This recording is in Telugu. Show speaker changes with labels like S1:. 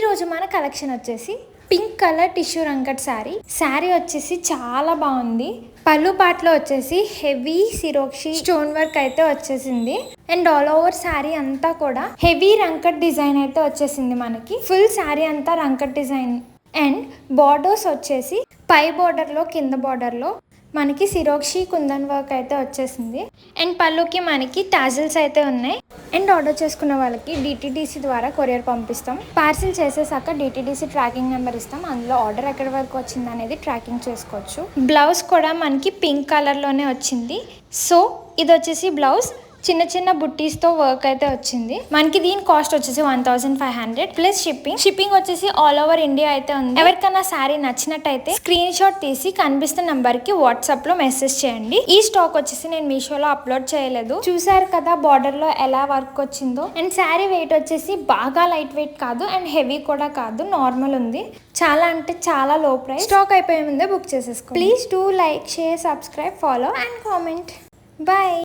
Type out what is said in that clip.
S1: రోజు మన కలెక్షన్ వచ్చేసి పింక్ కలర్ టిష్యూ రంకట్ శారీ వచ్చేసి చాలా బాగుంది. పళ్ళు పాటలో వచ్చేసి హెవీ సిరోక్షి స్టోన్ వర్క్ అయితే వచ్చేసింది. అండ్ ఆల్ ఓవర్ శారీ అంతా కూడా హెవీ రంకట్ డిజైన్ అయితే వచ్చేసింది. మనకి ఫుల్ శారీ అంతా రంకట్ డిజైన్. అండ్ బార్డర్స్ వచ్చేసి పై బార్డర్లో కింద బార్డర్లో మనకి సిరోక్షి కుందన్ వర్క్ అయితే వచ్చేసింది. అండ్ పళ్ళుకి మనకి టాజిల్స్ అయితే ఉన్నాయి. అండ్ ఆర్డర్ చేసుకున్న వాళ్ళకి డిటిడిసి ద్వారా కొరియర్ పంపిస్తాం. పార్సిల్ చేసేసాక డిటిడిసి ట్రాకింగ్ నెంబర్ ఇస్తాం. అందులో ఆర్డర్ ఎక్కడి వరకు వచ్చింది అనేది ట్రాకింగ్ చేసుకోవచ్చు. బ్లౌజ్ కూడా మనకి పింక్ కలర్లోనే వచ్చింది. సో ఇది వచ్చేసి బ్లౌజ్ చిన్న చిన్న బుట్టీస్తో వర్క్ అయితే వచ్చింది. మనకి దీని కాస్ట్ వచ్చేసి 1500 ప్లస్ షిప్పింగ్ వచ్చేసి ఆల్ ఓవర్ ఇండియా అయితే ఉంది. ఎవరికైనా శారీ నచ్చినట్టయితే స్క్రీన్ షాట్ తీసి కనిపిస్తున్న నంబర్ కి వాట్సాప్ లో మెసేజ్ చేయండి. ఈ స్టాక్ వచ్చేసి నేను మీషోలో అప్లోడ్ చేయలేదు. చూసారు కదా బార్డర్ లో ఎలా వర్క్ వచ్చిందో. అండ్ శారీ వెయిట్ వచ్చేసి బాగా లైట్ వెయిట్ కాదు అండ్ హెవీ కూడా కాదు, నార్మల్ ఉంది. చాలా అంటే చాలా లో ప్రైస్. స్టాక్ అయిపోయే ముందే బుక్ చేసేసుకోండి. Please do like, share, subscribe, follow and comment. Bye.